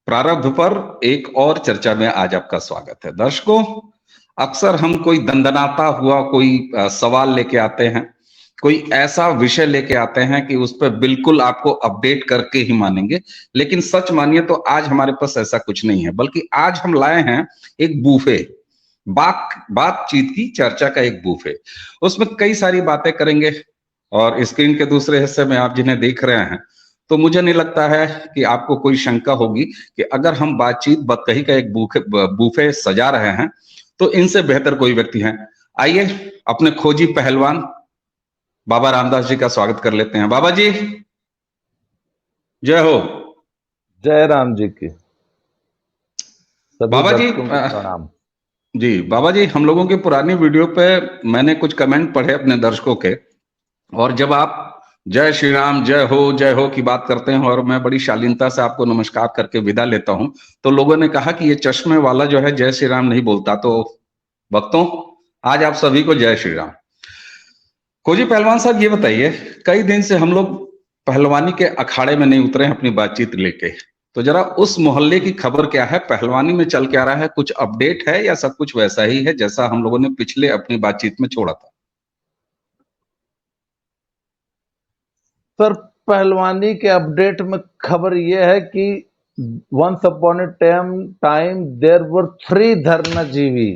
प्रारंभ पर एक और चर्चा में आज आपका स्वागत है। दर्शकों, अक्सर हम कोई दंदनाता हुआ कोई सवाल लेके आते हैं, कोई ऐसा विषय लेके आते हैं कि उस पर बिल्कुल आपको अपडेट करके ही मानेंगे। लेकिन सच मानिए तो आज हमारे पास ऐसा कुछ नहीं है, बल्कि आज हम लाए हैं एक बूफे, बातचीत की चर्चा का एक बूफे। उसमें कई सारी बातें करेंगे और स्क्रीन के दूसरे हिस्से में आप जिन्हें देख रहे हैं, तो मुझे नहीं लगता है कि आपको कोई शंका होगी कि अगर हम बातचीत बतकही का एक बूफे सजा रहे हैं तो इनसे बेहतर कोई व्यक्ति है। आइए अपने खोजी पहलवान बाबा रामदास जी का स्वागत कर लेते हैं। बाबा जी, जय हो। जय राम जी की। सभी बाबा जी दर्शकों को प्रणाम। जी बाबा जी, हम लोगों की पुरानी वीडियो पे मैंने कुछ कमेंट पढ़े अपने दर्शकों के, और जब आप जय श्री राम जय हो की बात करते हैं और मैं बड़ी शालीनता से आपको नमस्कार करके विदा लेता हूं, तो लोगों ने कहा कि ये चश्मे वाला जो है जय श्री राम नहीं बोलता। तो भक्तों, आज आप सभी को जय श्री राम। खोजी पहलवान साहब, ये बताइए, कई दिन से हम लोग पहलवानी के अखाड़े में नहीं उतरे हैं अपनी बातचीत लेके, तो जरा उस मोहल्ले की खबर क्या है, पहलवानी में चल क्या रहा है, कुछ अपडेट है या सब कुछ वैसा ही है जैसा हम लोगों ने पिछले अपनी बातचीत में छोड़ा था? सर, पहलवानी के अपडेट में खबर यह है कि once upon a time there were three धर्नाजीवी।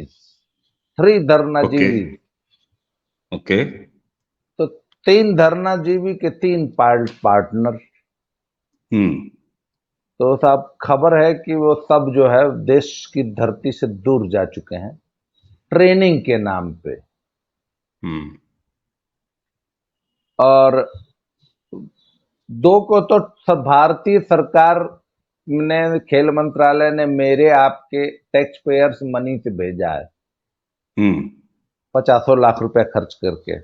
ओके। तो तीन धर्नाजीवी के तीन पार्टनर। तो साहब, खबर है कि वो सब जो है देश की धरती से दूर जा चुके हैं ट्रेनिंग के नाम पे। और दो को तो भारतीय सरकार ने, खेल मंत्रालय ने मेरे आपके टैक्स पेयर्स मनी से भेजा है, 50 लाख रुपए खर्च करके।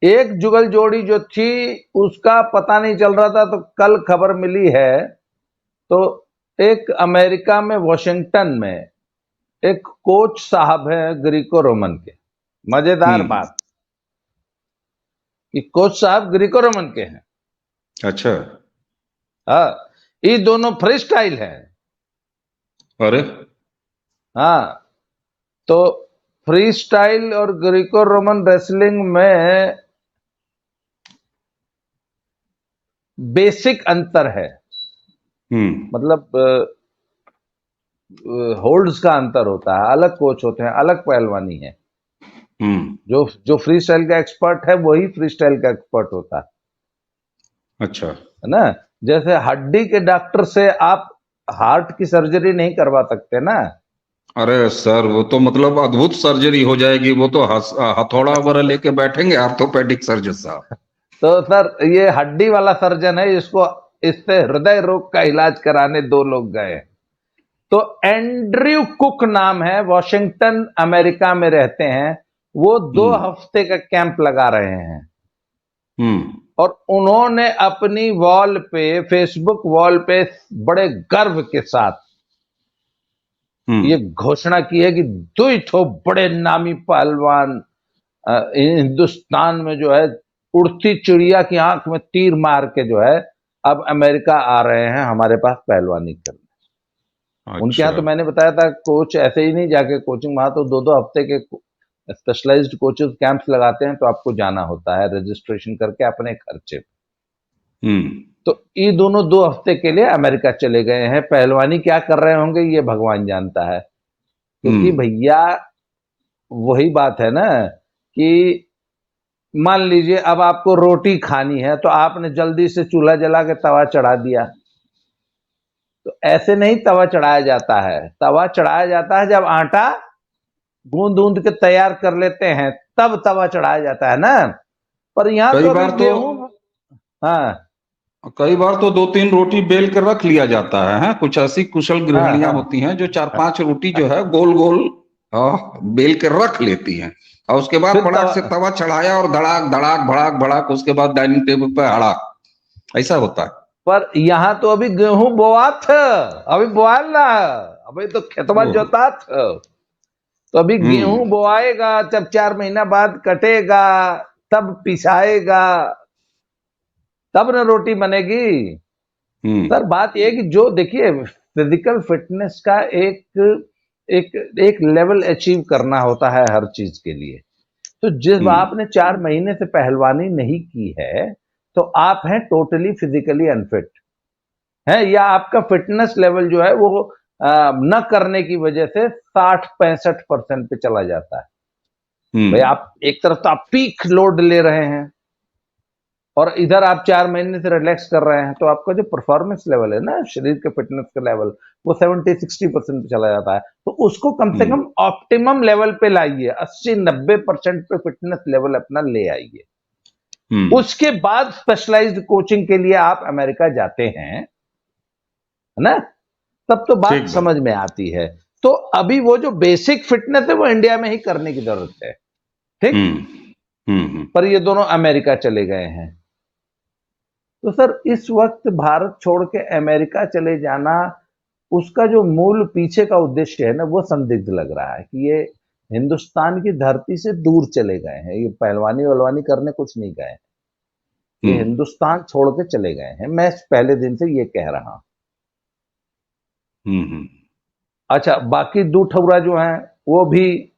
एक जुगल जोड़ी जो थी उसका पता नहीं चल रहा था, तो कल खबर मिली है। तो एक अमेरिका में वॉशिंगटन में एक कोच साहब है ग्रीको रोमन के। मजेदार बात कि कोच साहब ग्रीको रोमन के हैं। अच्छा। हाँ, ये दोनों फ्री स्टाइल है। अरे हाँ, तो फ्री स्टाइल और ग्रीको रोमन रेसलिंग में बेसिक अंतर है। मतलब होल्ड्स का अंतर होता है, अलग कोच होते हैं, अलग पहलवानी है। जो फ्री स्टाइल का एक्सपर्ट है वही फ्री स्टाइल का एक्सपर्ट होता है। अच्छा, है ना? जैसे हड्डी के डॉक्टर से आप हार्ट की सर्जरी नहीं करवा सकते ना। अरे सर, वो तो मतलब अद्भुत सर्जरी हो जाएगी, वो तो हथौड़ा वगैरह लेके बैठेंगे ऑर्थोपेडिक सर्जन साहब। तो सर, ये हड्डी वाला सर्जन है, इससे हृदय रोग का इलाज कराने दो लोग गए। तो एंड्रयू कुक नाम है, वॉशिंगटन अमेरिका में रहते हैं। वो 2 हफ्ते का कैंप लगा रहे हैं। और उन्होंने अपनी वॉल पे, फेसबुक वॉल पे बड़े गर्व के साथ ये घोषणा की है कि 2 बड़े नामी पहलवान हिंदुस्तान में जो है उड़ती चिड़िया की आंख में तीर मार के जो है अब अमेरिका आ रहे हैं हमारे पास पहलवानी करने। अच्छा। उनके यहाँ तो मैंने बताया था कोच ऐसे ही नहीं जाके कोचिंग, वहां तो 2-2 हफ्ते के स्पेशलाइज्ड कोचेस कैंप्स लगाते हैं। तो आपको जाना होता है रजिस्ट्रेशन करके अपने खर्चे। तो ये दोनों 2 हफ्ते के लिए अमेरिका चले गए हैं। पहलवानी क्या कर रहे होंगे ये भगवान जानता है, क्योंकि भैया वही बात है ना कि मान लीजिए अब आपको रोटी खानी है तो आपने जल्दी से चूल्हा जला के तवा चढ़ा दिया। तो ऐसे नहीं तवा चढ़ाया जाता है। तवा चढ़ाया जाता है जब आटा गूंद के तैयार कर लेते हैं, तब तवा चढ़ाया जाता है ना। पर यहाँ तो अभी गेहूं, हाँ, कई बार तो 2-3 रोटी बेल कर रख लिया जाता है। कुछ ऐसी कुशल गृहिणियां होती हैं जो 4-5 रोटी जो है गोल गोल बेल के रख लेती हैं, और उसके बाद फटाक से तवा चढ़ाया और धड़ाक धड़ाक भड़ाक भड़ाक, उसके बाद डाइनिंग टेबल पे हड़ाक, ऐसा होता है। पर यहाँ तो अभी गेहूं बोआ था, अभी बोआल ना, अभी तो खेतवा जोता था। तो अभी गेहूं बोआएगा, जब 4 महीना बाद कटेगा, तब पिसाएगा, तब न रोटी बनेगी। सर बात ये है कि जो देखिए फिजिकल फिटनेस का एक लेवल अचीव करना होता है हर चीज के लिए। तो जब आपने 4 महीने से पहलवानी नहीं की है तो आप हैं टोटली फिजिकली अनफिट है, या आपका फिटनेस लेवल जो है वो न करने की वजह से 60-65% पे चला जाता है। भाई आप एक तरफ तो आप पीक लोड ले रहे हैं और इधर आप 4 महीने से रिलैक्स कर रहे हैं, तो आपका जो परफॉर्मेंस लेवल है ना, शरीर के फिटनेस का लेवल, वो 70-60% पे चला जाता है। तो उसको कम से कम ऑप्टिमम लेवल पे लाइए, 80-90% पे फिटनेस लेवल अपना ले आइए। उसके बाद स्पेशलाइज्ड कोचिंग के लिए आप अमेरिका जाते हैं, है ना, तब तो बात समझ में आती है। तो अभी वो जो बेसिक फिटनेस है वो इंडिया में ही करने की जरूरत है, ठीक। पर ये दोनों अमेरिका चले गए हैं। तो सर इस वक्त भारत छोड़ के अमेरिका चले जाना, उसका जो मूल पीछे का उद्देश्य है ना, वो संदिग्ध लग रहा है कि ये हिंदुस्तान की धरती से दूर चले गए हैं, ये पहलवानी वहलवानी करने कुछ नहीं गए, ये हिंदुस्तान छोड़ के चले गए हैं। मैं पहले दिन से ये कह रहा हूं। अच्छा, बाकी दो ठौरा जो हैं वो भी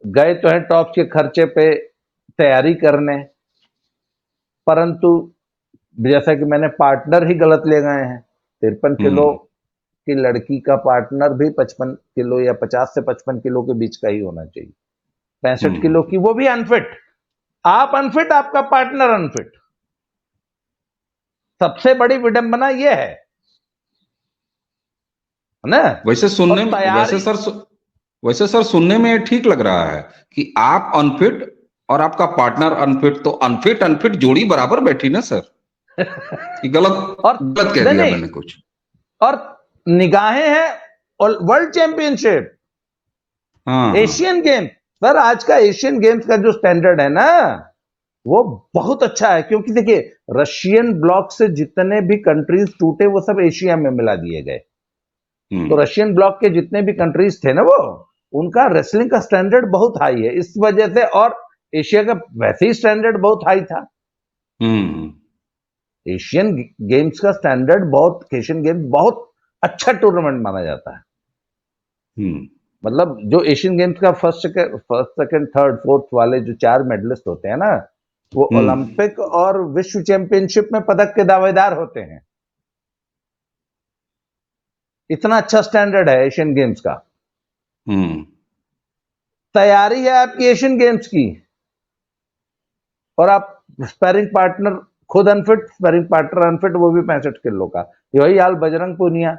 गए तो हैं टॉप के खर्चे पे तैयारी करने, परंतु जैसा कि मैंने पार्टनर ही गलत ले गए हैं। 53 किलो की लड़की का पार्टनर भी 55 किलो या 50 से 55 किलो के बीच का ही होना चाहिए। 65 किलो की वो भी अनफिट, आप अनफिट, आपका पार्टनर अनफिट। सबसे बड़ी विडंबना ये है ना। वैसे सर सुनने में ठीक लग रहा है कि आप अनफिट और आपका पार्टनर अनफिट, तो अनफिट अनफिट जोड़ी बराबर बैठी ना सर। गलत कह दिया मैंने कुछ। और निगाहें हैं और world championship, Asian game. Sir आज का एशियन गेम्स का जो स्टैंडर्ड है ना, वो बहुत अच्छा है, क्योंकि देखिए रशियन ब्लॉक से जितने भी कंट्रीज टूटे वो सब एशिया में मिला दिए गए। तो रशियन ब्लॉक के जितने भी कंट्रीज थे ना, वो उनका रेसलिंग का स्टैंडर्ड बहुत हाई है इस वजह से, और एशिया का वैसे ही स्टैंडर्ड बहुत हाई था। एशियन गेम्स का स्टैंडर्ड एशियन गेम्स बहुत अच्छा टूर्नामेंट माना जाता है। मतलब जो एशियन गेम्स का फर्स्ट सेकंड थर्ड फोर्थ वाले जो 4 मेडलिस्ट होते हैं ना, वो ओलंपिक और विश्व चैंपियनशिप में पदक के दावेदार होते हैं। इतना अच्छा स्टैंडर्ड है एशियन गेम्स का। तैयारी है आपकी एशियन गेम्स की, और आप स्पैरिंग पार्टनर खुद अनफिट, स्पैरिंग पार्टनर अनफिट, वो भी 65 किलो का। यही हाल बजरंग पूनिया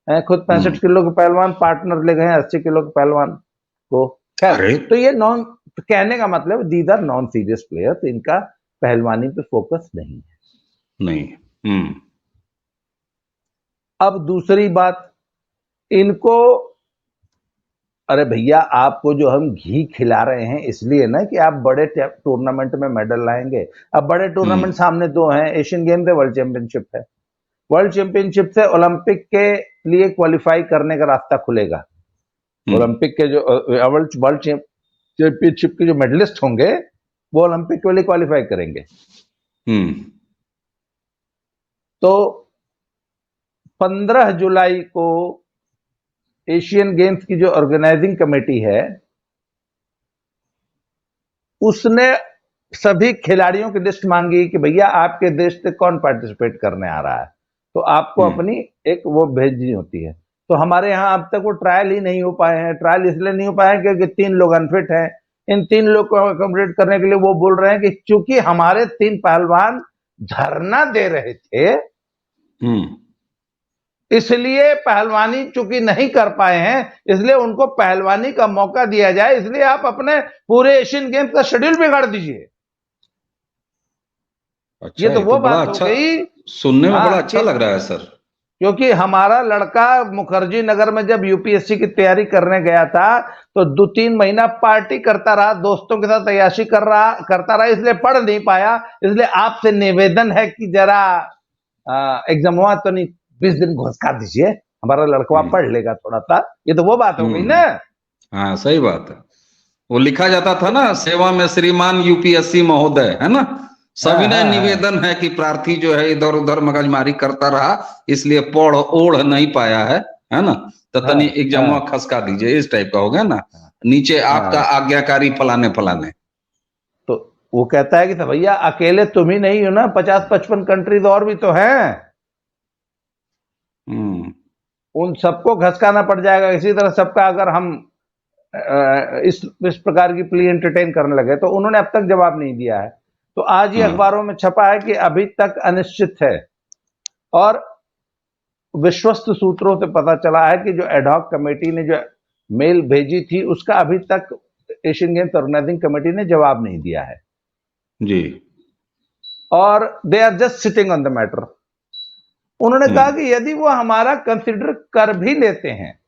है, खुद 65 किलो के पहलवान, पार्टनर ले गए 80 किलो के पहलवान को। खैर, तो ये कहने का मतलब these are non serious players, इनका पहलवानी पे फोकस नहीं है। अब दूसरी बात, इनको, अरे भैया आपको जो हम घी खिला रहे हैं इसलिए ना कि आप बड़े टूर्नामेंट में मेडल लाएंगे। अब बड़े टूर्नामेंट सामने 2 हैं, एशियन गेम्स है, वर्ल्ड चैंपियनशिप है। वर्ल्ड चैंपियनशिप से ओलंपिक के लिए क्वालिफाई करने का रास्ता खुलेगा। ओलंपिक के जो वर्ल्ड चैंपियनशिप के जो मेडलिस्ट होंगे वो ओलंपिक के लिए क्वालिफाई करेंगे। तो 15 जुलाई को एशियन गेम्स की जो ऑर्गेनाइजिंग कमेटी है उसने सभी खिलाड़ियों की लिस्ट मांगी कि भैया आपके देश से कौन पार्टिसिपेट करने आ रहा है, तो आपको अपनी एक वो भेजनी होती है। तो हमारे यहाँ अब तक वो ट्रायल ही नहीं हो पाए हैं। ट्रायल इसलिए नहीं हो पाए क्योंकि 3 लोग अनफिट हैं। इन 3 लोग को अकोमोडेट करने के लिए वो बोल रहे हैं कि चूंकि हमारे 3 पहलवान धरना दे रहे थे इसलिए पहलवानी चूंकि नहीं कर पाए हैं, इसलिए उनको पहलवानी का मौका दिया जाए, इसलिए आप अपने पूरे एशियन गेम्स का शेड्यूल बिगाड़ दीजिए। अच्छा, ये तो वो बात हो गई, सुनने में बड़ा अच्छा लग रहा है सर। क्योंकि हमारा लड़का मुखर्जी नगर में जब यूपीएससी की तैयारी करने गया था तो 2-3 महीना पार्टी करता रहा, दोस्तों के साथ तैयारी करता रहा, इसलिए पढ़ नहीं पाया। इसलिए आपसे निवेदन है कि जरा एग्जाम तो नहीं 20 दिन घुसका दीजिए, हमारा लड़का पढ़ लेगा थोड़ा सा। ये तो वो बात हो गई ना। हाँ सही बात है। वो लिखा जाता था ना, सेवा में श्रीमान यूपीएससी महोदय, है ना, सविनय हाँ, हाँ। निवेदन है कि प्रार्थी जो है इधर उधर मगजमारी करता रहा, इसलिए पढ़ ओढ़ नहीं पाया है ना, तो हाँ, तनी एग्जाम हाँ, खसका दीजिए, इस टाइप का हो गया ना। हाँ, नीचे आपका हाँ। आज्ञाकारी फलाने फलाने। तो वो कहता है कि तो भैया अकेले तुम ही नहीं हो ना, 50-55 कंट्रीज और भी तो हैं, हम्म। उन सबको घसकाना पड़ जाएगा। इसी तरह सबका अगर हम इस प्रकार की प्ली एंटरटेन करने लगे, तो उन्होंने अब तक जवाब नहीं दिया है। तो आज ही हाँ। अखबारों में छपा है कि अभी तक अनिश्चित है, और विश्वस्त सूत्रों से पता चला है कि जो एडहॉक कमेटी ने जो मेल भेजी थी, उसका अभी तक एशियन गेम्स ऑर्गेनाइजिंग कमेटी ने जवाब नहीं दिया है, जी। और they are just sitting on the matter. उन्होंने कहा कि यदि वो हमारा कंसिडर कर भी लेते हैं,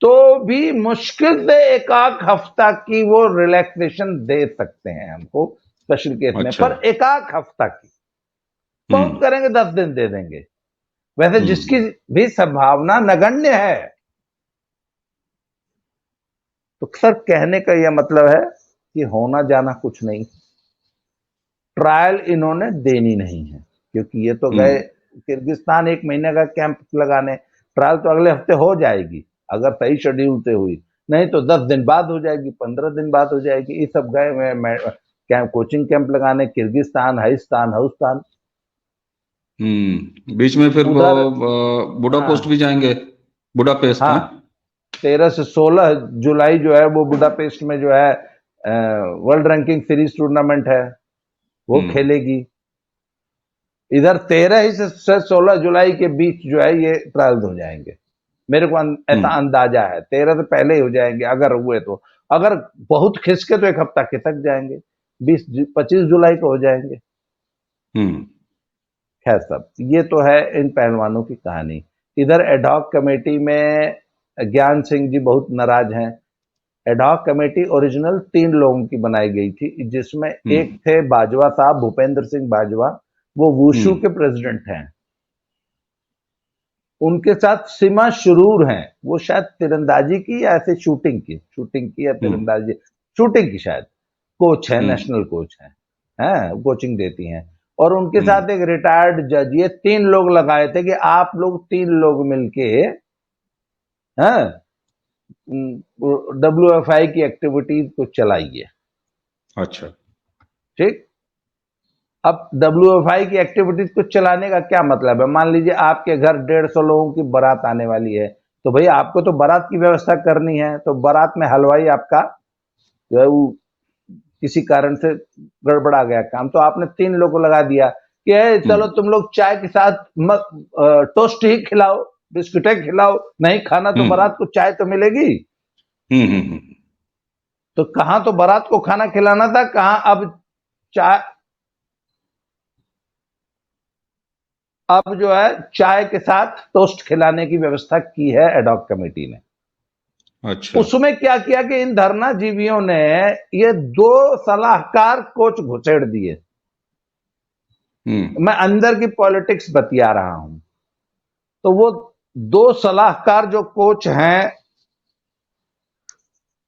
तो भी मुश्किल से एक आध हफ्ता की वो रिलैक्सेशन दे सकते हैं हमको स्पेशल केस में, अच्छा। पर एक आध हफ्ता की, बहुत हम्म। करेंगे 10 दिन दे देंगे। वैसे जिसकी हम्म। भी संभावना नगण्य है। तो सर कहने का यह मतलब है कि होना जाना कुछ नहीं, ट्रायल इन्होंने देनी नहीं है, क्योंकि ये तो गए हम्म। किर्गिस्तान 1 महीने का कैंप लगाने। ट्रायल तो अगले हफ्ते हो जाएगी अगर सही शेड्यूल से हुई, नहीं तो 10 दिन बाद हो जाएगी, 15 दिन बाद हो जाएगी। ये सब गए कैंप, कोचिंग कैंप लगाने किर्गिस्तान, हाइस्तान, हाउस्तान। बीच में फिर वो उधर बुडापेस्ट हाँ, भी जाएंगे, बुडापेस्ट है। हाँ, 13 से 16 जुलाई जो है वो बुडापेस्ट में जो है वर्ल्ड रैंकिंग सीरीज टूर्नामेंट है, वो हम्म। खेलेगी। इधर 13 ही से 16 जुलाई के बीच जो है ये ट्रायल्स हो जाएंगे। मेरे को ऐसा हम्म। अंदाजा है 13 से पहले ही हो जाएंगे अगर हुए तो। अगर बहुत खिसके तो एक हफ्ता खिसक जाएंगे, 20-25 जुलाई को हो जाएंगे। हम्म। खैर, सब ये तो है इन पहलवानों की कहानी। इधर एडहॉक कमेटी में ज्ञान सिंह जी बहुत नाराज हैं। एडहॉक कमेटी ओरिजिनल 3 लोगों की बनाई गई थी, जिसमें एक हम्म। थे बाजवा साहब, भूपेंद्र सिंह बाजवा, वो वुशु हम्म। के प्रेसिडेंट हैं। उनके साथ सीमा शुरूर हैं, वो शायद तीरंदाजी की या ऐसे शूटिंग की या हम्म। तीरंदाजी, शूटिंग की शायद कोच है, हम्म। नेशनल कोच है, कोचिंग देती हैं। और उनके हम्म। साथ एक रिटायर्ड जज, ये 3 लोग लगाए थे कि आप लोग 3 लोग मिलके WFI की एक्टिविटीज को चलाइए। अच्छा। ठीक। अब WFI की एक्टिविटीज को चलाने का क्या मतलब है? मान लीजिए आपके घर 150 लोगों की बारात आने वाली है, तो भैया आपको तो बारात की व्यवस्था करनी है। तो बारात में हलवाई आपका जो है वो किसी कारण से गड़बड़ा गया काम, तो आपने 3 लोगों को लगा दिया कि चलो हम्म। तुम लोग चाय के साथ टोस्ट ही खिलाओ, बिस्कुटें खिलाओ, नहीं खाना तो हम्म। बारात को चाय तो मिलेगी। हम्म। हम्म। तो कहां तो बारात को खाना खिलाना था, कहां अब चाय, अब जो है चाय के साथ टोस्ट खिलाने की व्यवस्था की है एडॉक कमेटी ने। अच्छा। उसमें क्या किया कि इन धरना जीवियों ने ये 2 सलाहकार कोच घुसेड़ दिए। हम्म। मैं अंदर की पॉलिटिक्स बतिया रहा हूं। तो वो 2 सलाहकार जो कोच हैं,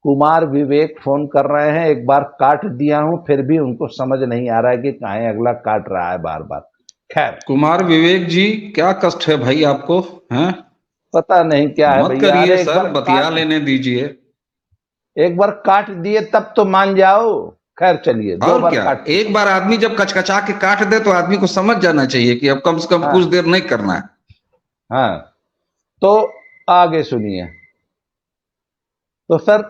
कुमार विवेक फोन कर रहे हैं, एक बार काट दिया हूं, फिर भी उनको समझ नहीं आ रहा है कि काहे अगला काट रहा है बार बार। खैर, कुमार विवेक जी, क्या कष्ट है भाई आपको, हैं? पता नहीं क्या है मत भैया। करिए अरे सर, बतिया लेने दीजिए। एक बार काट दिए तब तो मान जाओ। खैर चलिए, 2 और बार क्या, काट चुका एक हूं। बार आदमी जब कचकचा के काट दे तो आदमी को समझ जाना चाहिए कि अब कम से कम कुछ हाँ, देर नहीं करना है। हाँ। तो आगे सुनिए। तो सर,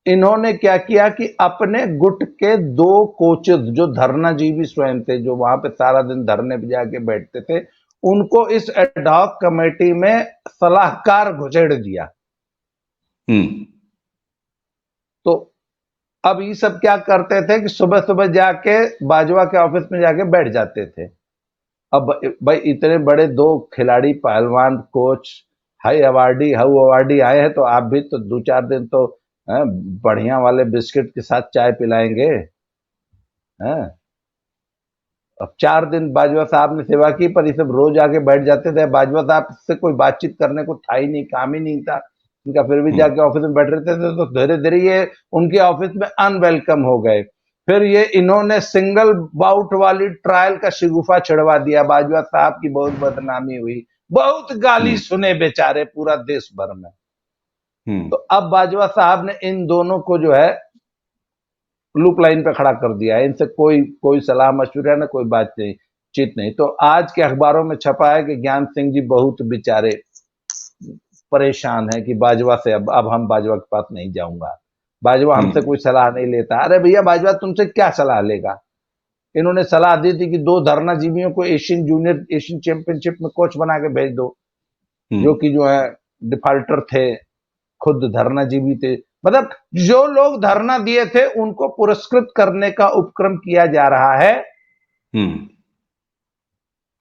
इन्होंने क्या किया कि अपने गुट के 2 कोचेस जो धरनाजीवी स्वयं थे, जो वहां पे सारा दिन धरने पे जाके बैठते थे, उनको इस एडहॉक कमेटी में सलाहकार घुसेड़ दिया। हम्म। तो अब ये सब क्या करते थे कि सुबह सुबह जाके बाजवा के ऑफिस में जाके बैठ जाते थे। अब भाई इतने बड़े 2 खिलाड़ी, पहलवान, कोच, हाउ अवार्डी आए हैं, तो आप भी तो 2-4 दिन तो बढ़िया वाले बिस्किट के साथ चाय पिलाएंगे। हैं? अब 4 दिन बाजवा साहब ने सेवा की, पर ये सब रोज आके बैठ जाते थे। बाजवा साहब से कोई बातचीत करने को था ही नहीं, काम ही नहीं था। इनका फिर भी जाके ऑफिस में बैठ रहते थे, तो धीरे धीरे ये उनके ऑफिस में अनवेलकम हो गए। फिर ये इन्होंने सिंगल बाउट वाली ट्रायल का शिगुफा छिड़वा दिया, बाजवा साहब की बहुत बदनामी हुई, बहुत गाली सुने बेचारे पूरा देश भर में। तो अब बाजवा साहब ने इन दोनों को जो है लूप लाइन पे खड़ा कर दिया है, इनसे कोई सलाह मशवरा ना कोई बातचीत नहीं। तो आज के अखबारों में छपा है कि ज्ञान सिंह जी बहुत बेचारे परेशान है कि बाजवा से अब हम बाजवा के पास नहीं जाऊंगा, बाजवा हमसे कोई सलाह नहीं लेता। अरे भैया बाजवा तुमसे क्या सलाह लेगा? इन्होंने सलाह दी थी कि 2 धरनाजीवियों को एशियन चैंपियनशिप में कोच बना के भेज दो, जो कि जो है डिफाल्टर थे, खुद धरनाजीवी थे। मतलब जो लोग धरना दिए थे उनको पुरस्कृत करने का उपक्रम किया जा रहा है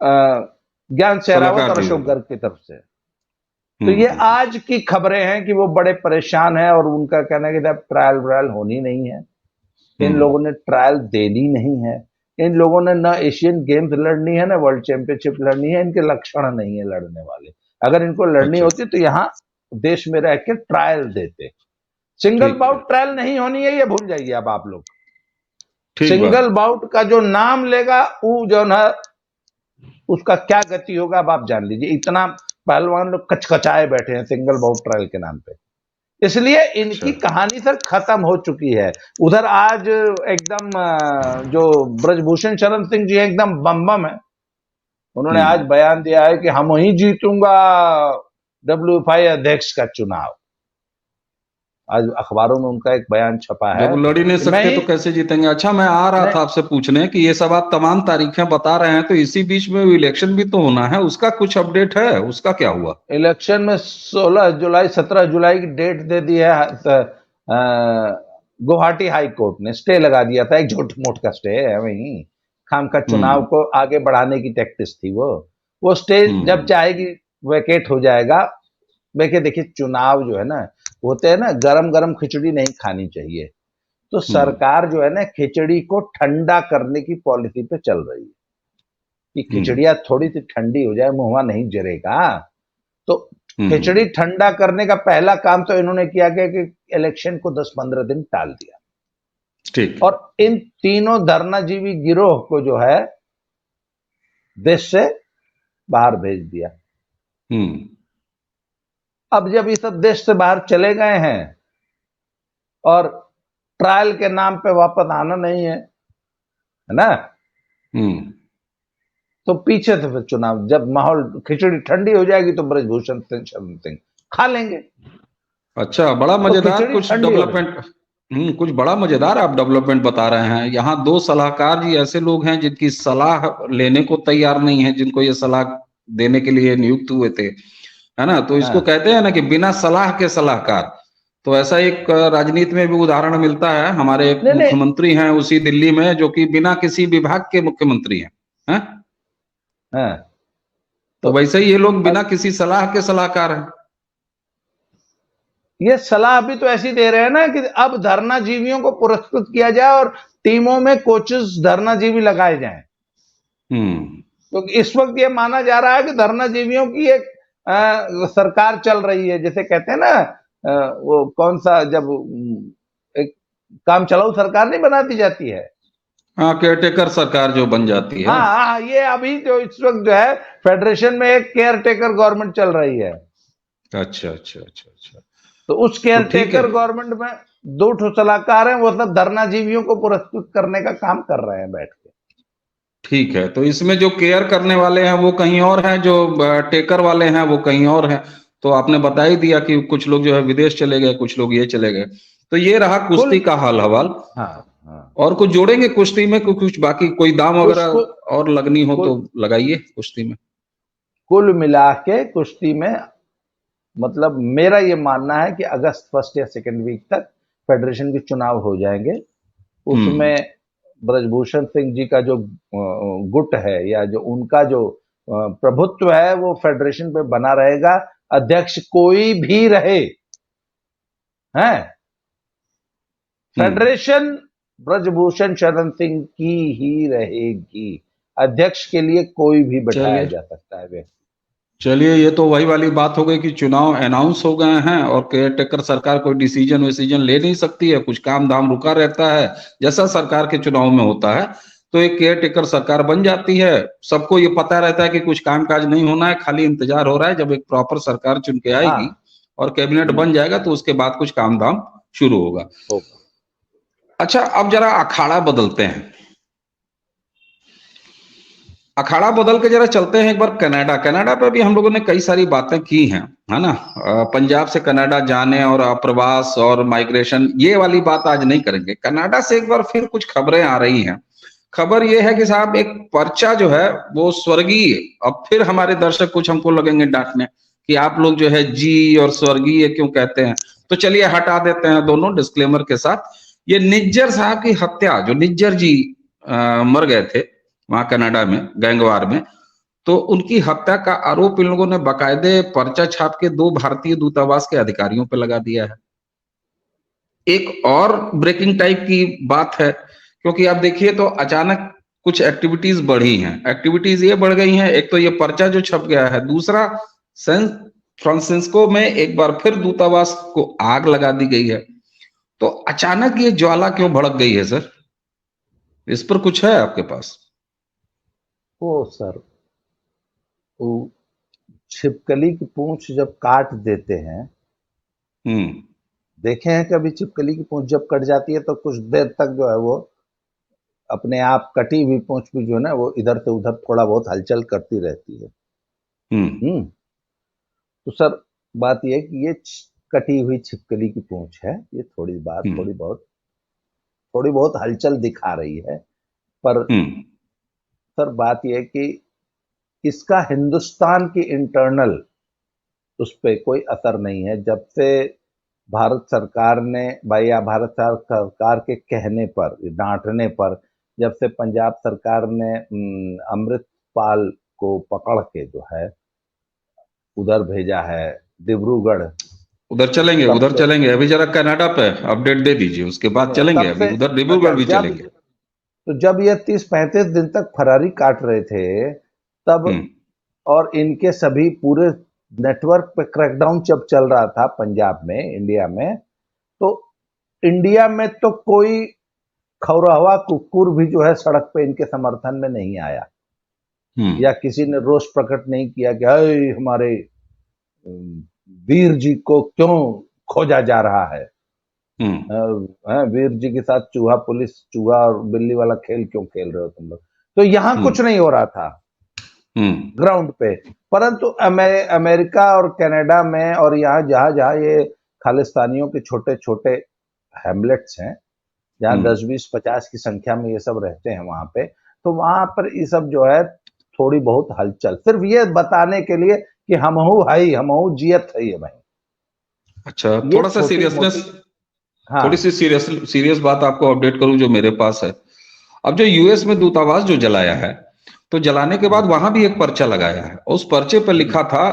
ज्ञान शेरावत और अशोक गर्ग की तरफ से। तो ये आज की खबरें हैं कि वो बड़े परेशान हैं और उनका कहना है कि ट्रायल व्रायल होनी नहीं है, इन लोगों ने ट्रायल देनी नहीं है, इन लोगों ने ना एशियन गेम्स लड़नी है ना वर्ल्ड चैंपियनशिप लड़नी है, इनके लक्षण नहीं है लड़ने वाले। अगर इनको लड़नी होती तो यहाँ देश में रह के ट्रायल देते। सिंगल बाउट ट्रायल नहीं होनी है, ये भूल जाइए अब आप लोग। सिंगल बाउट का जो नाम लेगा वो जो ना उसका क्या गति होगा अब आप जान लीजिए। इतना पहलवान लोग कचकचाए बैठे हैं सिंगल बाउट ट्रायल के नाम पे, इसलिए इनकी कहानी सर खत्म हो चुकी है। उधर आज एकदम जो ब्रजभूषण शरण सिंह जी एकदम बम बम है, उन्होंने आज बयान दिया है कि हम ही जीतूंगा WFI अध्यक्ष का चुनाव। आज अखबारों में उनका एक बयान छपा है। जब लड़ ही नहीं सकते तो कैसे जीतेंगे? अच्छा, मैं आ रहा था आपसे पूछने कि ये सब आप तमाम तारीखें बता रहे हैं, तो इसी बीच में इलेक्शन भी तो होना है, उसका कुछ अपडेट है? उसका क्या हुआ? इलेक्शन में 16 जुलाई 17 जुलाई की डेट दे दी है। गुवाहाटी हाई कोर्ट ने स्टे लगा दिया था, एक झूठ मूठ का स्टे है, वही खाम का चुनाव को आगे बढ़ाने की टैक्टिस थी वो स्टे जब चाहेगी वैकेट हो जाएगा। देखिए चुनाव जो है ना होते हैं ना, गरम गरम खिचड़ी नहीं खानी चाहिए। तो सरकार जो है ना खिचड़ी को ठंडा करने की पॉलिसी पे चल रही है कि खिचड़ियां थोड़ी सी ठंडी हो जाए, मुंहवा नहीं जरेगा। तो खिचड़ी ठंडा करने का पहला काम तो इन्होंने किया कि इलेक्शन को 10-15 दिन टाल दिया। ठीक। और इन तीनों धरनाजीवी गिरोह को जो है देश से बाहर भेज दिया। अब जब ये सब देश से बाहर चले गए हैं और ट्रायल के नाम पे वापस आना नहीं है ना, तो पीछे से फिर चुनाव, जब माहौल खिचड़ी ठंडी हो जाएगी तो ब्रजभूषण सिंह शरण सिंह खा लेंगे। अच्छा, बड़ा मजेदार तो कुछ डेवलपमेंट कुछ बड़ा मजेदार आप डेवलपमेंट बता रहे हैं। यहाँ 2 सलाहकार जी ऐसे लोग हैं जिनकी सलाह लेने को तैयार नहीं है, जिनको ये सलाह देने के लिए नियुक्त हुए थे, है ना? तो इसको कहते हैं ना कि बिना सलाह के सलाहकार। तो ऐसा एक राजनीति में भी उदाहरण मिलता है। हमारे एक मुख्यमंत्री हैं उसी दिल्ली में जो कि बिना किसी विभाग के मुख्यमंत्री हैं। तो वैसे ही ये लोग बिना किसी सलाह के सलाहकार हैं। ये सलाह भी तो ऐसी दे रहे हैं ना कि अब धरनाजीवियों को पुरस्कृत किया जाए और टीमों में कोचेस धरनाजीवी लगाए जाएं। तो इस वक्त ये माना जा रहा है कि धरनाजीवियों की एक सरकार चल रही है, जैसे कहते हैं ना वो कौन सा, जब एक काम चलाऊ सरकार नहीं बना दी जाती है, हाँ, केयरटेकर सरकार जो बन जाती है। हाँ, ये अभी जो इस वक्त जो है फेडरेशन में एक केयरटेकर गवर्नमेंट चल रही है। अच्छा। तो उस केयरटेकर गवर्नमेंट में 2 सलाहकार हैं, वो सब धरनाजीवियों को पुरस्कृत करने का काम कर रहे हैं बैठ के। ठीक है, तो इसमें जो केयर करने वाले हैं वो कहीं और हैं, जो टेकर वाले हैं वो कहीं और हैं। तो आपने बता ही दिया कि कुछ लोग जो है विदेश चले गए, कुछ लोग ये चले गए। तो ये रहा कुश्ती का हाल हवाल। हाँ। और कुछ जोड़ेंगे कुश्ती में? कुछ बाकी कोई दाम वगैरह और लगनी हो तो लगाइए कुश्ती में। कुल मिला के कुश्ती में मतलब मेरा ये मानना है कि अगस्त 1 या 2 वीक तक फेडरेशन के चुनाव हो जाएंगे। उसमें ब्रजभूषण सिंह जी का जो गुट है या जो उनका जो प्रभुत्व है वो फेडरेशन पे बना रहेगा, अध्यक्ष कोई भी रहे हैं। फेडरेशन ब्रजभूषण शरण सिंह की ही रहेगी, अध्यक्ष के लिए कोई भी बैठाया जा सकता है व्यक्ति। चलिए, ये तो वही वाली बात हो गई कि चुनाव अनाउंस हो गए हैं और केयरटेकर सरकार कोई डिसीजन विसीजन ले नहीं सकती है, कुछ काम धाम रुका रहता है जैसा सरकार के चुनाव में होता है। तो एक केयरटेकर सरकार बन जाती है, सबको ये पता रहता है कि कुछ काम काज नहीं होना है, खाली इंतजार हो रहा है जब एक प्रॉपर सरकार चुन के आएगी हाँ। और कैबिनेट बन जाएगा तो उसके बाद कुछ काम धाम शुरू होगा। होगा। अच्छा, अब जरा अखाड़ा बदलते हैं, अखाड़ा बदल के जरा चलते हैं एक बार कनाडा। कनाडा पे भी हम लोगों ने कई सारी बातें की हैं, है ना। पंजाब से कनाडा जाने और प्रवास और माइग्रेशन, ये वाली बात आज नहीं करेंगे। कनाडा से एक बार फिर कुछ खबरें आ रही हैं। खबर ये है कि साहब एक पर्चा जो है वो स्वर्गीय, अब फिर हमारे दर्शक कुछ हमको लगेंगे डांटने कि आप लोग जो है जी और स्वर्गीय क्यों कहते हैं, तो चलिए हटा देते हैं दोनों डिस्क्लेमर के साथ। ये निज्जर साहब की हत्या, जो निज्जर जी मर गए थे वहां कनाडा में गैंगवार में, तो उनकी हत्या का आरोप इन लोगों ने बाकायदे पर्चा छाप के 2 भारतीय दूतावास के अधिकारियों पर लगा दिया है। एक और ब्रेकिंग टाइप की बात है, क्योंकि आप देखिए तो अचानक कुछ एक्टिविटीज बढ़ी हैं। एक्टिविटीज ये बढ़ गई हैं, एक तो ये पर्चा जो छप गया है, दूसरा सैन फ्रांसिस्को में एक बार फिर दूतावास को आग लगा दी गई है। तो अचानक ये ज्वाला क्यों भड़क गई है सर? इस पर कुछ है आपके पास? ओ सर, वो छिपकली की पूंछ जब काट देते हैं, हम्म। देखे हैं कभी छिपकली की पूंछ जब कट जाती है तो कुछ देर तक जो है वो अपने आप कटी हुई पूंछ भी जो है ना वो इधर से उधर थोड़ा बहुत हलचल करती रहती है। हम्म। हम्म। तो सर, बात यह है कि ये कटी हुई छिपकली की पूंछ है, ये हम्म। थोड़ी बहुत हलचल दिखा रही है। पर हम्म। सर, बात यह है कि इसका हिंदुस्तान की इंटरनल उस पर कोई असर नहीं है। जब से भारत सरकार ने भाई, या भारत सरकार के कहने पर, डांटने पर, जब से पंजाब सरकार ने अमृतपाल को पकड़ के जो है उधर भेजा है, डिब्रूगढ़, तब उधर से चलेंगे। अभी जरा कनाडा पे अपडेट दे दीजिए, उसके बाद चलेंगे। तब अभी से उधर अच्छा, डिब्रूगढ़ भी जब चलेंगे। तो जब ये 30-35 दिन तक फरारी काट रहे थे, तब हम्म। और इनके सभी पूरे नेटवर्क पे क्रैकडाउन जब चल रहा था पंजाब में, इंडिया में, तो इंडिया में तो कोई खौरावा कुकुर भी जो है सड़क पे इनके समर्थन में नहीं आया, हम्म। या किसी ने रोष प्रकट नहीं किया कि हाय हमारे वीर जी को क्यों खोजा जा रहा है। हम्म। वीर जी के साथ चूहा और बिल्ली वाला खेल क्यों खेल रहे हो तुम लोग। तो यहां हम्म। कुछ नहीं हो रहा था हम्म। ग्राउंड पे। परंतु अमेरिका और कनाडा में और यहाँ जहां जहां ये खालिस्तानियों के छोटे छोटे हैमलेट्स हैं, जहां हम्म। 10-20-50 की संख्या में ये सब रहते हैं वहां पे, तो वहां पर ये सब जो है थोड़ी बहुत हलचल, सिर्फ ये बताने के लिए कि हमहू भाई, हमहू जियत है ये भाई, अच्छा, ये थोड़ा सा छोटी सीरियसनेस, मोटी। थोड़ी हाँ। सी सीरियस बात आपको अपडेट करूं जो मेरे पास है। अब जो यूएस में दूतावास जो जलाया है, तो जलाने के बाद वहां भी एक पर्चा लगाया है, उस पर्चे पर लिखा था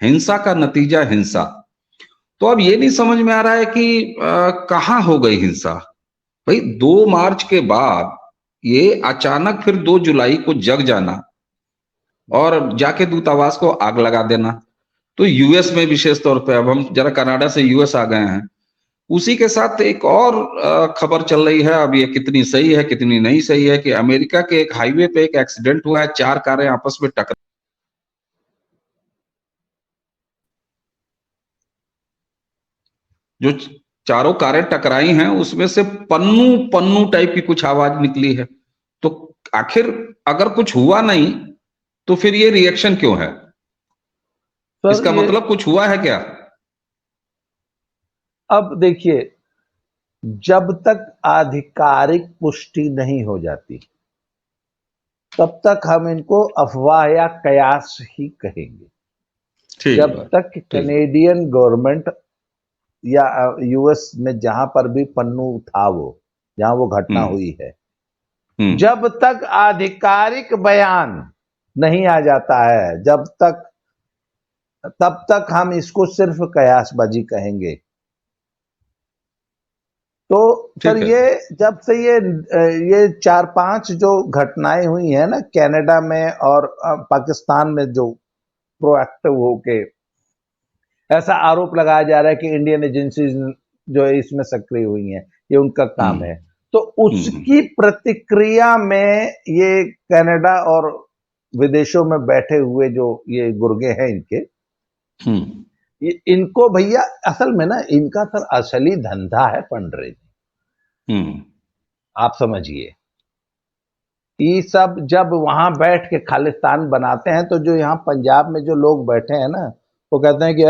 हिंसा का नतीजा हिंसा। तो अब ये नहीं समझ में आ रहा है कि कहाँ हो गई हिंसा भाई। 2 मार्च के बाद ये अचानक फिर 2 जुलाई को जग जाना और जाके दूतावास को आग लगा देना। तो यूएस में विशेष तौर पे, अब हम जरा कनाडा से यूएस आ गए हैं, उसी के साथ एक और खबर चल रही है। अब ये कितनी सही है कितनी नहीं सही है कि अमेरिका के एक हाईवे पे एक एक्सीडेंट हुआ है, 4 कारें आपस में टकरा, जो चारों कारें टकराई हैं उसमें से पन्नू पन्नू टाइप की कुछ आवाज निकली है। तो आखिर अगर कुछ हुआ नहीं तो फिर ये रिएक्शन क्यों है? सर, इसका ये मतलब कुछ हुआ है क्या? अब देखिए, जब तक आधिकारिक पुष्टि नहीं हो जाती तब तक हम इनको अफवाह या कयास ही कहेंगे। ठीक जब बात। तक ठीक। कैनेडियन गवर्नमेंट या यूएस में जहां पर भी पन्नू था, वो जहां वो घटना हम्म। हुई है, हम्म। जब तक आधिकारिक बयान नहीं आ जाता है, तब तक हम इसको सिर्फ कयासबाजी कहेंगे। तो सर, ठीक है। ये जब से ये 4-5 जो घटनाएं हुई है ना कनाडा में और पाकिस्तान में, जो प्रोएक्टिव होके, ऐसा आरोप लगाया जा रहा है कि इंडियन एजेंसीज जो है इसमें सक्रिय हुई हैं, ये उनका काम है। तो उसकी प्रतिक्रिया में ये कनाडा और विदेशों में बैठे हुए जो ये गुर्गे हैं इनके, इनको भैया असल में ना इनका सर असली धंधा है फंडरेजिंग। आप समझिए, ये सब जब वहां बैठ के खालिस्तान बनाते हैं, तो जो यहाँ पंजाब में जो लोग बैठे हैं ना, वो कहते हैं कि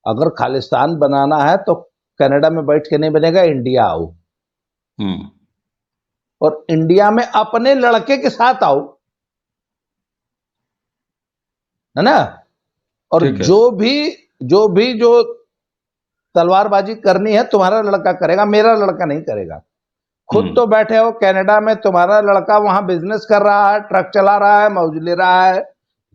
अगर खालिस्तान बनाना है तो कनाडा में बैठ के नहीं बनेगा, इंडिया आओ और इंडिया में अपने लड़के के साथ आओ, है ना। और जो तलवारबाजी करनी है तुम्हारा लड़का करेगा, मेरा लड़का नहीं करेगा। खुद तो बैठे हो कनाडा में, तुम्हारा लड़का वहां बिजनेस कर रहा है, ट्रक चला रहा है, मौज ले रहा है,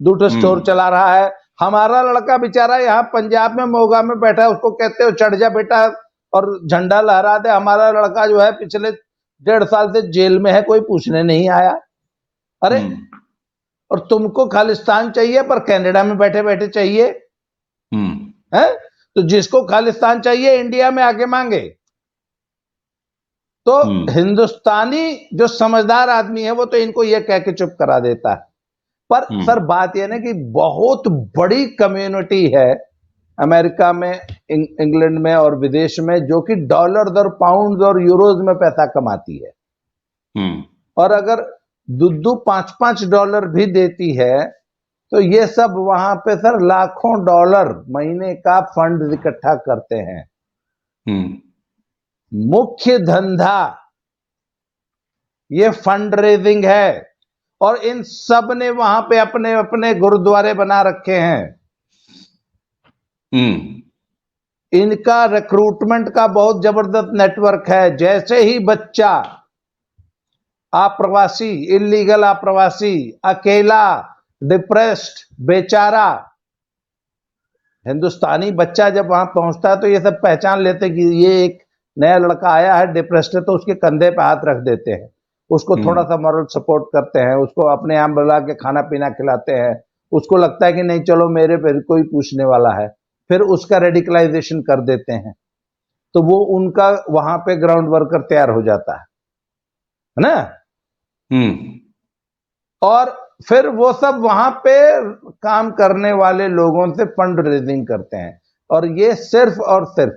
दूसरा स्टोर चला रहा है। हमारा लड़का बेचारा यहाँ पंजाब में मोगा में बैठा है, उसको कहते हो चढ़ जा बेटा और झंडा लहरा दे। हमारा लड़का जो है पिछले 1.5 साल से जेल में है, कोई पूछने नहीं आया। अरे और तुमको खालिस्तान चाहिए पर कनाडा में बैठे बैठे चाहिए है। तो जिसको खालिस्तान चाहिए इंडिया में आके मांगे। तो हिंदुस्तानी जो समझदार आदमी है वो तो इनको ये कह के चुप करा देता है। पर सर बात यह ना कि बहुत बड़ी कम्युनिटी है अमेरिका में, इंग्लैंड में और विदेश में, जो कि डॉलर और पाउंड और यूरोज में पैसा कमाती है। और अगर $2-5 भी देती है तो ये सब वहां पे सर लाखों डॉलर महीने का फंड इकट्ठा करते हैं। मुख्य धंधा ये फंड रेजिंग है। और इन सब ने वहां पे अपने अपने गुरुद्वारे बना रखे हैं। इनका रिक्रूटमेंट का बहुत जबरदस्त नेटवर्क है। जैसे ही बच्चा अप्रवासी, इलीगल अप्रवासी, अकेला, डिप्रेस्ड, बेचारा हिंदुस्तानी बच्चा जब वहां पहुंचता है तो ये सब पहचान लेते कि ये एक नया लड़का आया है, डिप्रेस्ड है, तो उसके कंधे पे हाथ रख देते हैं, उसको थोड़ा सा मॉरल सपोर्ट करते हैं, उसको अपने यहाँ बुला के खाना पीना खिलाते हैं। उसको लगता है कि नहीं चलो मेरे पे कोई पूछने वाला है, फिर उसका रेडिकलाइजेशन कर देते हैं। तो वो उनका वहां पे ग्राउंड वर्कर तैयार हो जाता है ना। और फिर वो सब वहां पे काम करने वाले लोगों से फंड रेजिंग करते हैं। और ये सिर्फ और सिर्फ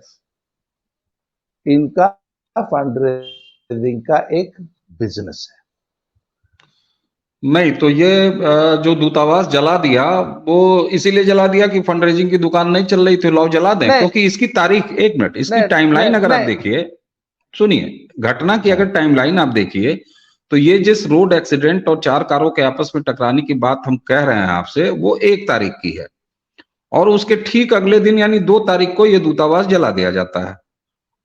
इनका फंड रेजिंग का एक बिजनेस है। नहीं तो ये जो दूतावास जला दिया वो इसीलिए जला दिया कि फंड रेजिंग की दुकान नहीं चल रही थी, लाओ जला दें। क्योंकि इसकी तारीख, एक मिनट, इसकी टाइमलाइन अगर आप देखिए, सुनिए, घटना की अगर टाइमलाइन आप देखिए तो ये जिस रोड एक्सीडेंट और 4 कारों के आपस में टकराने की बात हम कह रहे हैं आपसे, वो 1 तारीख की है। और उसके ठीक अगले दिन यानी 2 तारीख को ये दूतावास जला दिया जाता है।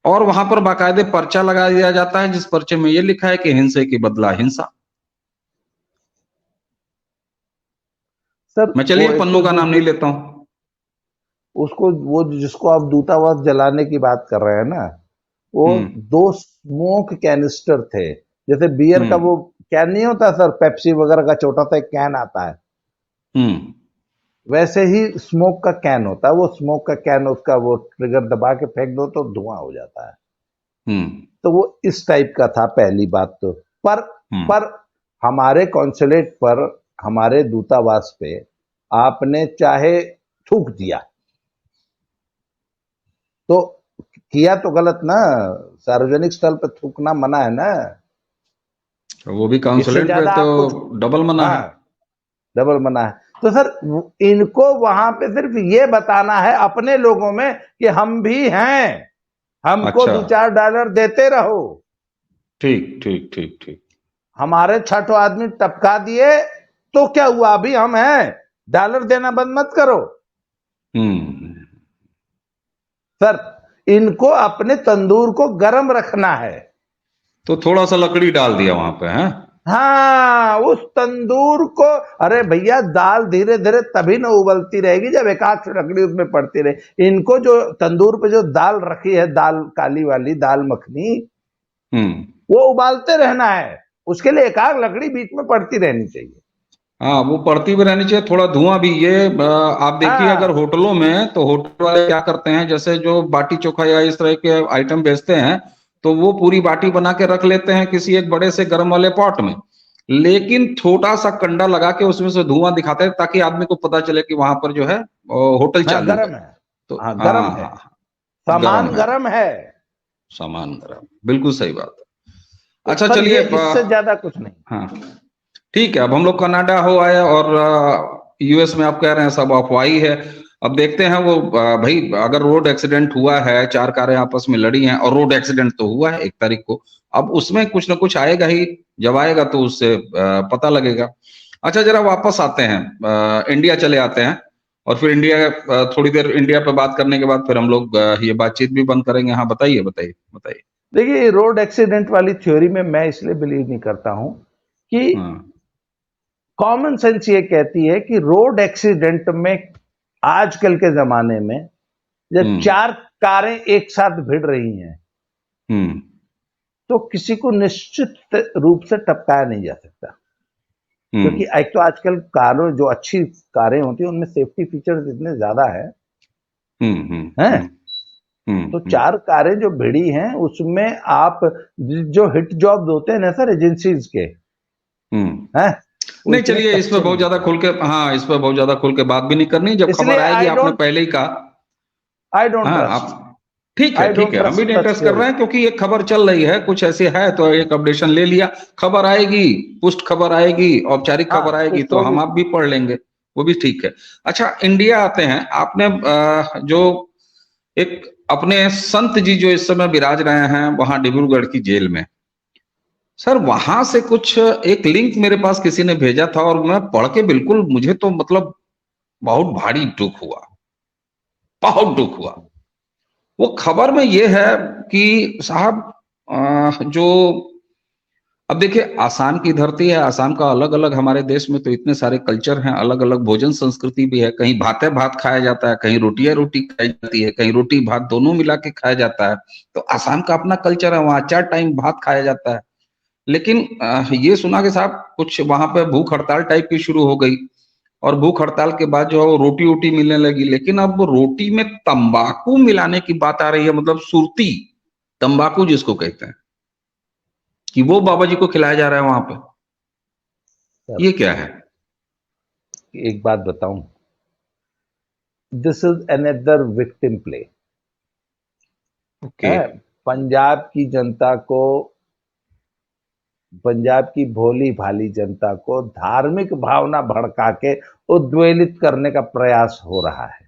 और वहां पर बाकायदे पर्चा लगा दिया जाता है जिस पर्चे में ये लिखा है कि हिंसे की बदला हिंसा। सर मैं चलिए पन्नों का नाम नहीं लेता हूं। उसको, वो जिसको आप दूतावास जलाने की बात कर रहे हैं ना, वो 2 स्मोक कैनिस्टर थे। जैसे बियर का वो कैन नहीं होता सर, पेप्सी वगैरह का छोटा सा एक कैन आता है, वैसे ही स्मोक का कैन होता है। वो स्मोक का कैन, उसका वो ट्रिगर दबा के फेंक दो तो धुआं हो जाता है। तो वो इस टाइप का था, पहली बात तो। पर हमारे कॉन्सुलेट पर, हमारे दूतावास पे आपने चाहे थूक दिया तो किया तो गलत ना, सार्वजनिक स्थल पे थूकना मना है ना। वो भी कॉन्सुलेट पे तो डबल मना है। डबल मना है। तो सर इनको वहां पे सिर्फ ये बताना है अपने लोगों में कि हम भी हैं, हमको $2-4 देते रहो। ठीक ठीक ठीक ठीक। हमारे 6 आदमी टपका दिए तो क्या हुआ, अभी हम हैं, डॉलर देना बंद मत करो। सर इनको अपने तंदूर को गर्म रखना है। तो थोड़ा सा लकड़ी डाल दिया वहां पे है। हाँ, उस तंदूर को, अरे भैया दाल धीरे धीरे तभी ना उबलती रहेगी जब एक आध लकड़ी उसमें पड़ती रहे। इनको जो तंदूर पे जो दाल रखी है, दाल काली वाली दाल मखनी, वो उबालते रहना है। उसके लिए एक आध लकड़ी बीच में पड़ती रहनी चाहिए। हाँ, वो पड़ती भी रहनी चाहिए, थोड़ा धुआं भी। ये आप देखिए, अगर हाँ होटलों में, तो होटल वाले क्या करते हैं, जैसे जो बाटी चोखा या इस तरह के आइटम बेचते हैं, तो वो पूरी बाटी बना के रख लेते हैं किसी एक बड़े से गर्म वाले पॉट में, लेकिन छोटा सा कंडा लगा के उसमें से धुआं दिखाते हैं, ताकि आदमी को पता चले कि वहां पर जो है होटल हाँ चालू है। गर्म है। तो हाँ हाँ गर्म हाँ है, हाँ, सामान गर्म है, गर्म है। सामान गर्म, बिल्कुल सही बात है। तो अच्छा सर चलिए, ये इससे ज्यादा कुछ नहीं। हाँ ठीक है। अब हम लोग कनाडा हो आए, और यूएस में आप कह रहे हैं सब अफवाही है। अब देखते हैं वो, भाई अगर रोड एक्सीडेंट हुआ है, चार कारें आपस में लड़ी हैं, और रोड एक्सीडेंट तो हुआ है 1 तारीख को, अब उसमें कुछ ना कुछ आएगा ही। जब आएगा तो उससे पता लगेगा। अच्छा, जरा वापस आते हैं, इंडिया चले आते हैं, और फिर इंडिया, थोड़ी देर इंडिया पे बात करने के बाद फिर हम लोग ये बातचीत भी बंद करेंगे। हाँ, बताइए बताइए बताइए। देखिए रोड एक्सीडेंट वाली थ्योरी में मैं इसलिए बिलीव नहीं करता हूं कि हाँ। कॉमन सेंस ये कहती है कि रोड एक्सीडेंट में आजकल के जमाने में जब हम्म। चार कारें एक साथ भिड़ रही हैं हम्म। तो किसी को निश्चित रूप से टपकाया नहीं जा सकता, क्योंकि हम्म। एक तो आजकल कारों जो अच्छी कारें होती हैं उनमें सेफ्टी फीचर्स इतने ज्यादा हम्म। हम्म। हैं। हम्म। हम्म। तो चार कारें जो भिड़ी हैं उसमें आप जो हिट जॉब होते हैं ना सर एजेंसीज के हम्म। हैं वो नहीं, इतने चलिए, इस पे कच्चे बहुत नहीं ज्यादा होते। खुल के, हाँ, इस पे बहुत ज्यादा खुल के बात भी नहीं करनी। जब खबर इसलिए आएगी, आपने पहले ही कहा। आई डोंट हाँ, ट्रस्ट आप ठीक है, आई ठीक डोंट है, हम भी ट्रस्ट नहीं सच इंटरेस्ट कर थ्योरी। रहे हैं, क्योंकि ये खबर चल रही है, कुछ ऐसी है तो एक अपडेशन ले लिया। खबर आएगी, पुष्ट खबर आएगी, औपचारिक हाँ खबर आएगी, पुष्ट तो होगी। हम आप भी पढ़ लेंगे। वो भी ठीक है। अच्छा, इंडिया आते हैं। आपने जो एक अपने संत जी जो इस समय विराज रहे हैं वहां डिब्रूगढ़ की जेल में, सर, वहां से कुछ एक लिंक मेरे पास किसी ने भेजा था, और मैं पढ़ के बिल्कुल, मुझे तो मतलब बहुत भारी दुख हुआ, बहुत दुख हुआ। वो खबर में ये है कि साहब, जो, अब देखिए, आसाम की धरती है, आसाम का अलग अलग, हमारे देश में तो इतने सारे कल्चर हैं, अलग अलग भोजन संस्कृति भी है। कहीं भाते भात खाया जाता है, कहीं रोटियां रोटी खाई जाती है, कहीं रोटी भात दोनों मिला के खाया जाता है। तो आसाम का अपना कल्चर है, वहाँ 4 टाइम भात खाया जाता है। लेकिन ये सुना कि साहब कुछ वहां पे भूख हड़ताल टाइप की शुरू हो गई, और भूख हड़ताल के बाद जो है वो रोटी वोटी मिलने लगी। लेकिन अब रोटी में तंबाकू मिलाने की बात आ रही है, मतलब सुरती, तंबाकू जिसको कहते हैं, कि वो बाबा जी को खिलाया जा रहा है वहां पे। सर ये क्या है? एक बात बताऊं, this is another victim play okay. है। पंजाब की जनता को, पंजाब की भोली भाली जनता को धार्मिक भावना भड़का के उद्वेलित करने का प्रयास हो रहा है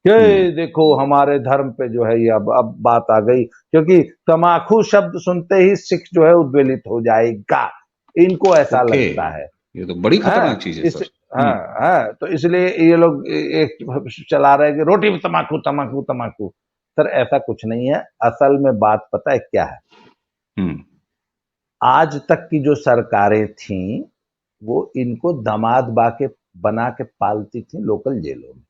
हम्म। कि देखो हमारे धर्म पे जो है ये अब बात आ गई, क्योंकि तमाकू शब्द सुनते ही सिख जो है उद्वेलित हो जाएगा, इनको ऐसा ओके, लगता है। ये तो बड़ी हाँ खतरनाक चीज है इस सर। हाँ हाँ तो इसलिए ये लोग एक चला रहे हैं कि रोटी में तमाकू तमाकू तमाकू। सर ऐसा कुछ नहीं है, असल में बात पता है क्या है। हम्म। आज तक की जो सरकारें थीं वो इनको दामाद बाके बना के पालती थी लोकल जेलों में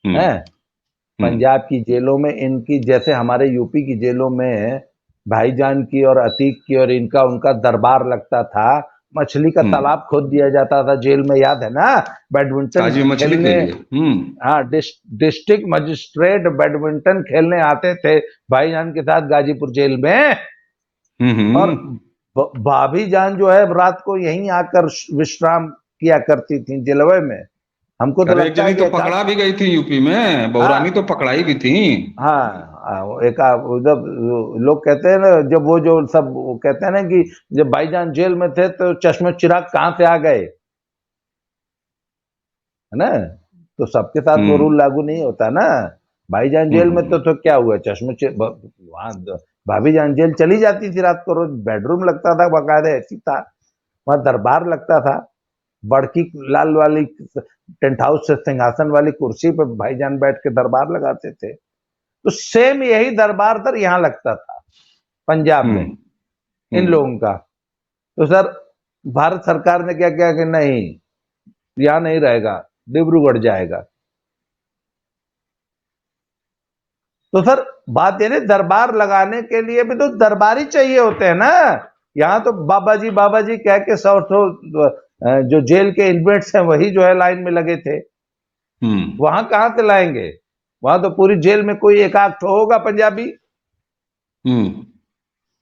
हम्म। है। हम्म। पंजाब की जेलों में इनकी, जैसे हमारे यूपी की जेलों में भाईजान की और अतीक की और इनका उनका दरबार लगता था। मछली का हम्म। तालाब खोद दिया जाता था जेल में, याद है ना। बैडमिंटन ताजी मछली के खेलने, लिए। हम्म। हाँ डिस्ट्रिक्ट मजिस्ट्रेट बैडमिंटन खेलने आते थे भाईजान के साथ गाजीपुर जेल में। हम्म। और भाभी जान जो है रात को यहीं आकर विश्राम किया करती थी जेलवे में। हमको तो अरे, एक लगता जनी है कि तो एकाध, पकड़ा भी गई थी यूपी में, बहुरानी तो हाँ पकड़ाई भी थी। हाँ एक जब लोग कहते हैं ना, जब वो जो सब वो कहते हैं ना कि जब भाईजान जेल में थे तो चश्मे चिराग कहाँ से आ गए, है ना। तो सबके साथ वो हम्म। रूल लागू नहीं होता ना। भाईजान जेल में तो क्या हुआ, वहां भाभी जान जेल चली जाती थी रात को, रोज बेडरूम लगता था बाकायदा, ऐसी था वहां दरबार लगता था। बड़की लाल वाली टेंट हाउस से सिंहासन वाली कुर्सी पे भाईजान बैठ के दरबार लगाते थे। तो सेम यही दरबार सर यहाँ लगता था पंजाब में हम्म। इन हम्म। लोगों का। तो सर भारत सरकार ने क्या किया कि नहीं यहाँ नहीं रहेगा, डिब्रूगढ़ जाएगा। तो सर बात ये नहीं, दरबार लगाने के लिए भी तो दरबारी चाहिए होते हैं ना। यहाँ तो बाबा जी कह के 100 जो जेल के इनमेट्स हैं वही जो है लाइन में लगे थे। वहां कहां से लाएंगे? वहां तो पूरी जेल में कोई एक आध ठो होगा पंजाबी,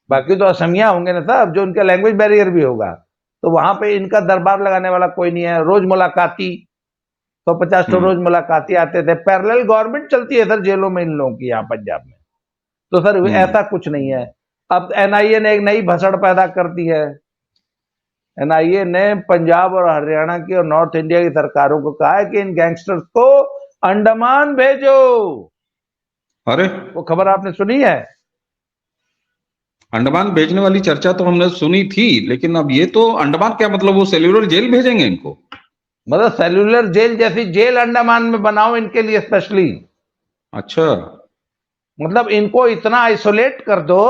बाकी तो असमिया होंगे ना साहब, जो उनका लैंग्वेज बैरियर भी होगा। तो वहां पे इनका दरबार लगाने वाला कोई नहीं है। रोज मुलाकाती 150 तो रोज मुलाकाती आते थे। पैरेलल गवर्नमेंट चलती है सर जेलों में इन लोगों की यहाँ पंजाब में। तो सर ऐसा कुछ नहीं है। अब एनआईए ने एक नई भसड़ पैदा कर दी है। एनआईए ने पंजाब और हरियाणा की और नॉर्थ इंडिया की सरकारों को कहा है कि इन गैंगस्टर्स को अंडमान भेजो। अरे वो खबर आपने सुनी है? अंडमान भेजने वाली चर्चा तो हमने सुनी थी, लेकिन अब ये तो अंडमान क्या मतलब, वो सेल्यूलर जेल भेजेंगे इनको? मतलब सेल्यूलर जेल जैसी जेल अंडमान में बनाओ इनके लिए स्पेशली। अच्छा, मतलब इनको इतना आइसोलेट कर दो।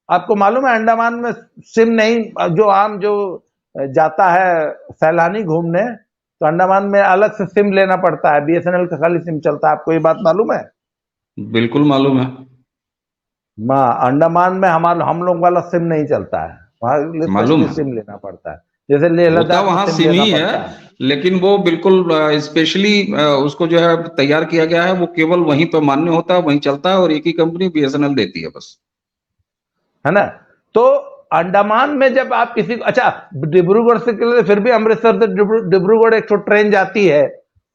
आपको मालूम है अंडमान में सिम नहीं, जो आम जो जाता है सैलानी घूमने, तो अंडमान में अलग से सिम लेना पड़ता है। बीएसएनएल का खाली सिम चलता है। आपको ये बात मालूम है? बिल्कुल मालूम है। अंडमान में हमारा हम लोग वाला सिम नहीं चलता है। वहां मालूम स्पेशली है, सिम लेना पड़ता है। जैसे लेह होता लद्दाख में वहां सिम सिम लेना ही है, पड़ता है। लेकिन वो बिल्कुल स्पेशली उसको जो है तैयार किया गया है, वो केवल वहीं पर मान्य होता है, वहीं चलता है, और एक ही कंपनी बीएसएनएल देती है बस, है ना? तो अंडमान में जब आप किसी को, अच्छा डिब्रूगढ़ से के लिए फिर भी अमृतसर से डिब्रूगढ़ एक तो ट्रेन जाती है,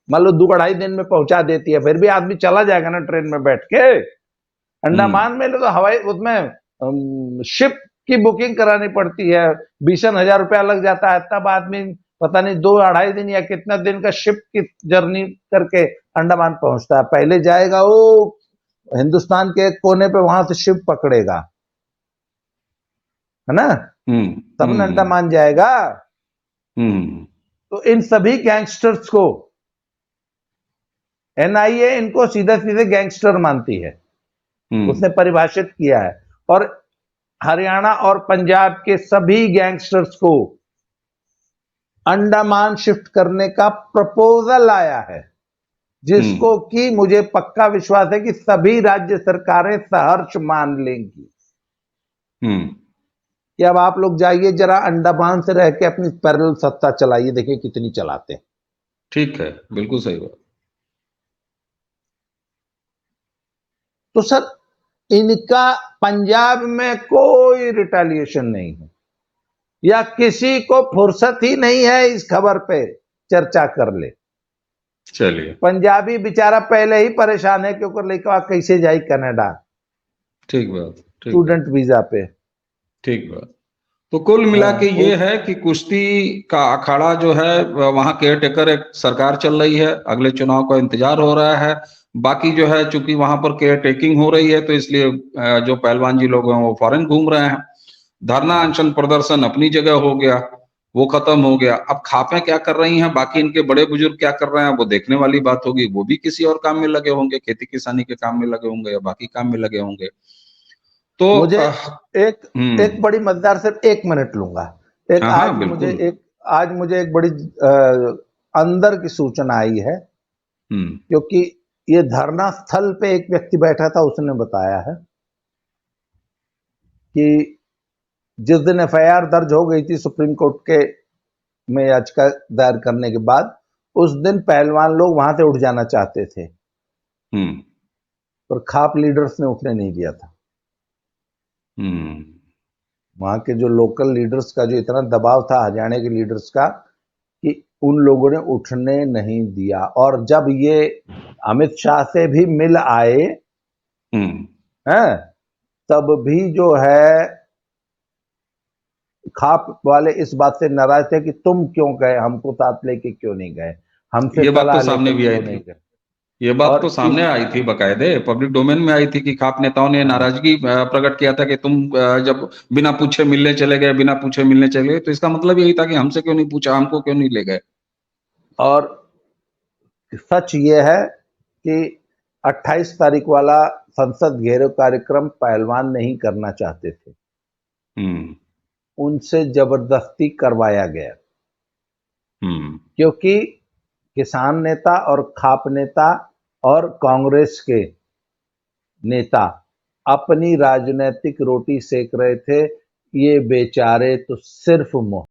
मान लो 2-2.5 दिन में पहुंचा देती है, फिर भी आदमी चला जाएगा ना ट्रेन में बैठ के। अंडमान में तो हवाई उसमें शिप की बुकिंग करानी पड़ती है। 20,000 रुपया लग जाता है, तब आदमी पता नहीं 2-2.5 दिन या कितना दिन का शिप की जर्नी करके अंडमान पहुंचता है। पहले जाएगा वो हिंदुस्तान के एक कोने पे, वहां से शिप पकड़ेगा, है ना, तब न अंडमान जाएगा। तो इन सभी गैंगस्टर्स को एनआईए इनको सीधे सीधे गैंगस्टर मानती है। उसने परिभाषित किया है। और हरियाणा और पंजाब के सभी गैंगस्टर्स को अंडमान शिफ्ट करने का प्रपोजल आया है, जिसको कि मुझे पक्का विश्वास है कि सभी राज्य सरकारें सहर्ष मान लेंगी। कि अब आप लोग जाइए जरा अंडमान से रह के अपनी पैरेलल सत्ता चलाइए, देखिए कितनी चलाते हैं। ठीक है, बिल्कुल सही बात। तो सर इनका पंजाब में कोई रिटेलिएशन नहीं है, या किसी को फुर्सत ही नहीं है इस खबर पे चर्चा कर ले। चलिए, पंजाबी बेचारा पहले ही परेशान है क्योंकि लड़का कैसे जाए कनाडा ठीक बात, ठीक बात, स्टूडेंट वीजा पे। ठीक बात। तो कुल मिला के ये है कि कुश्ती का अखाड़ा जो है वहां केयर टेकर एक सरकार चल रही है, अगले चुनाव का इंतजार हो रहा है। बाकी जो है चूंकि वहां पर केयर टेकिंग हो रही है, तो इसलिए जो पहलवान जी लोग हैं वो फॉरेन घूम रहे हैं। धरना अनशन प्रदर्शन अपनी जगह हो गया, वो खत्म हो गया। अब खापें क्या कर रही हैं, बाकी इनके बड़े बुजुर्ग क्या कर रहे हैं, वो देखने वाली बात होगी। वो भी किसी और काम में लगे होंगे, खेती किसानी के काम में लगे होंगे या बाकी काम में लगे होंगे। तो मुझे एक बड़ी मजेदार, सिर्फ 1 मिनट लूंगा। एक हाँ हाँ बिल्कुल। आज मुझे एक बड़ी अंदर की सूचना आई है, क्योंकि ये धरना स्थल पे एक व्यक्ति बैठा था, उसने बताया है कि जिस दिन एफआईआर दर्ज हो गई थी सुप्रीम कोर्ट के में याचिका दायर करने के बाद, उस दिन पहलवान लोग वहां से उठ जाना चाहते थे, पर खाप लीडर्स ने उठने नहीं दिया था। वहां के जो लोकल लीडर्स का जो इतना दबाव था, हरियाणा के लीडर्स का, कि उन लोगों ने उठने नहीं दिया। और जब ये अमित शाह से भी मिल आए हैं, तब भी जो है खाप वाले इस बात से नाराज थे कि तुम क्यों गए, हमको साथ लेके क्यों नहीं गए, हमसे ये बात तो सलाह सामने लेकर भी आई क्यों थी। नहीं गए। ये बात तो और सामने आई थी, बकायदे पब्लिक डोमेन में आई थी कि खाप नेताओं ने नाराजगी प्रकट किया था कि तुम जब बिना पूछे मिलने चले गए, बिना पूछे मिलने चले गए, तो इसका मतलब यही था कि हमसे क्यों नहीं पूछा, हमको क्यों नहीं ले गए। और सच ये है कि 28 तारीख वाला संसद घेराव कार्यक्रम पहलवान नहीं करना चाहते थे, उनसे जबरदस्ती करवाया गया। क्योंकि किसान नेता और खाप नेता और कांग्रेस के नेता अपनी राजनीतिक रोटी सेक रहे थे। ये बेचारे तो सिर्फ मुंह